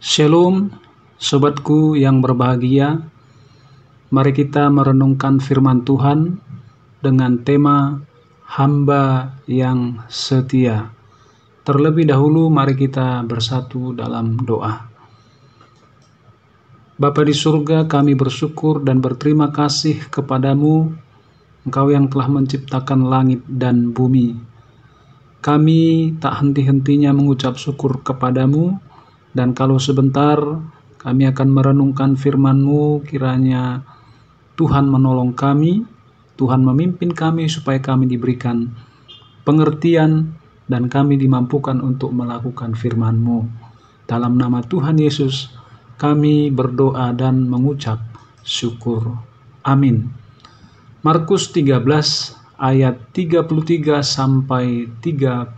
Shalom, sobatku yang berbahagia. Mari kita merenungkan firman Tuhan dengan tema hamba yang setia. Terlebih dahulu mari kita bersatu dalam doa. Bapa di surga, kami bersyukur dan berterima kasih kepadamu, Engkau yang telah menciptakan langit dan bumi. Kami tak henti-hentinya mengucap syukur kepadamu, dan kalau sebentar kami akan merenungkan firman-Mu, kiranya Tuhan menolong kami, Tuhan memimpin kami supaya kami diberikan pengertian dan kami dimampukan untuk melakukan firman-Mu. Dalam nama Tuhan Yesus kami berdoa dan mengucap syukur. Amin. Markus 13 ayat 33 sampai 37.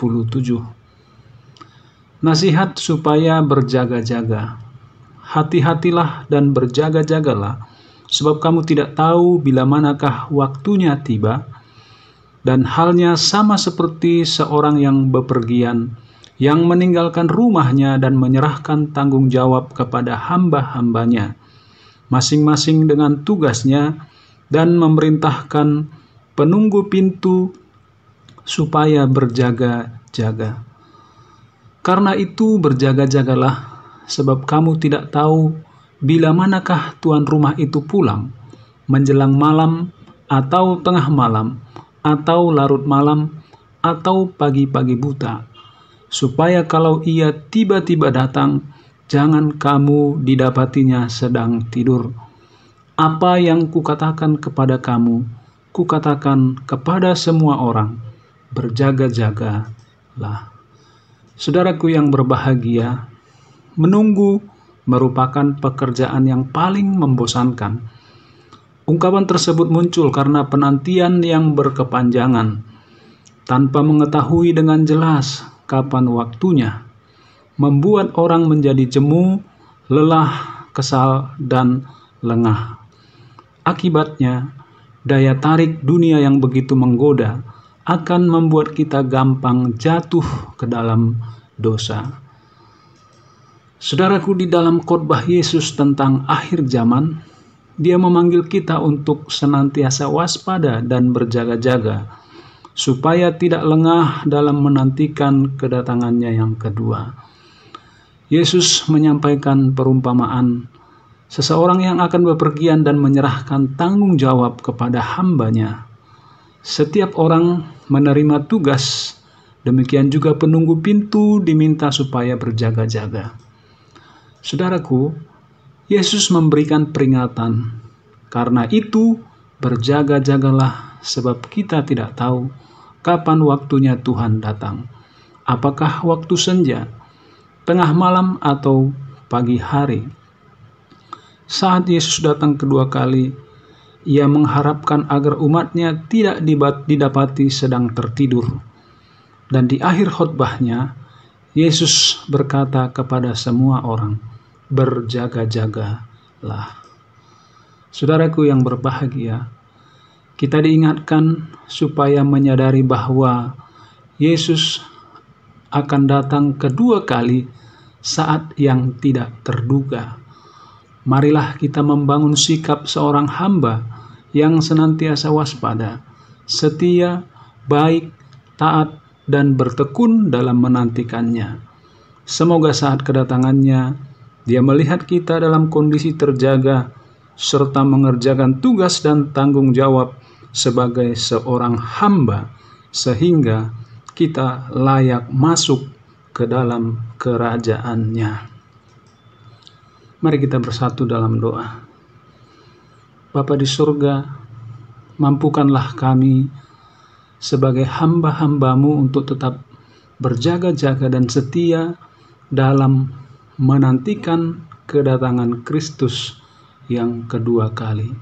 Nasihat supaya berjaga-jaga. Hati-hatilah dan berjaga-jagalah, sebab kamu tidak tahu bila manakah waktunya tiba. Dan halnya sama seperti seorang yang bepergian, yang meninggalkan rumahnya dan menyerahkan tanggung jawab kepada hamba-hambanya, masing-masing dengan tugasnya, dan memerintahkan penunggu pintu supaya berjaga-jaga. Karena itu berjaga-jagalah, sebab kamu tidak tahu bila manakah tuan rumah itu pulang, menjelang malam, atau tengah malam, atau larut malam, atau pagi-pagi buta, supaya kalau ia tiba-tiba datang, jangan kamu didapatinya sedang tidur. Apa yang kukatakan kepada kamu, kukatakan kepada semua orang, berjaga-jagalah. Saudaraku yang berbahagia, menunggu merupakan pekerjaan yang paling membosankan. Ungkapan tersebut muncul karena penantian yang berkepanjangan, tanpa mengetahui dengan jelas kapan waktunya, membuat orang menjadi jemu, lelah, kesal, dan lengah. Akibatnya, daya tarik dunia yang begitu menggoda akan membuat kita gampang jatuh ke dalam dosa. Saudaraku, di dalam khotbah Yesus tentang akhir zaman, Dia memanggil kita untuk senantiasa waspada dan berjaga-jaga, supaya tidak lengah dalam menantikan kedatangannya yang kedua. Yesus menyampaikan perumpamaan seseorang yang akan bepergian dan menyerahkan tanggung jawab kepada hambanya. Setiap orang menerima tugas, demikian juga penunggu pintu diminta supaya berjaga-jaga. Saudaraku, Yesus memberikan peringatan. Karena itu, berjaga-jagalah, sebab kita tidak tahu kapan waktunya Tuhan datang. Apakah waktu senja, tengah malam, atau pagi hari? Saat Yesus datang kedua kali, Ia mengharapkan agar umatnya tidak didapati sedang tertidur. Dan di akhir khotbahnya, Yesus berkata kepada semua orang, berjaga-jagalah. Saudaraku yang berbahagia, kita diingatkan supaya menyadari bahwa Yesus akan datang kedua kali saat yang tidak terduga. Marilah kita membangun sikap seorang hamba yang senantiasa waspada, setia, baik, taat, dan bertekun dalam menantikannya. Semoga saat kedatangannya, Dia melihat kita dalam kondisi terjaga, serta mengerjakan tugas dan tanggung jawab sebagai seorang hamba, sehingga kita layak masuk ke dalam kerajaan-Nya. Mari kita bersatu dalam doa. Bapa di surga, mampukanlah kami sebagai hamba-hamba-Mu untuk tetap berjaga-jaga dan setia dalam menantikan kedatangan Kristus yang kedua kali.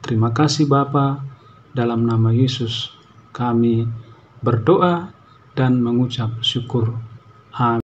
Terima kasih Bapa, dalam nama Yesus kami berdoa dan mengucap syukur. Amin.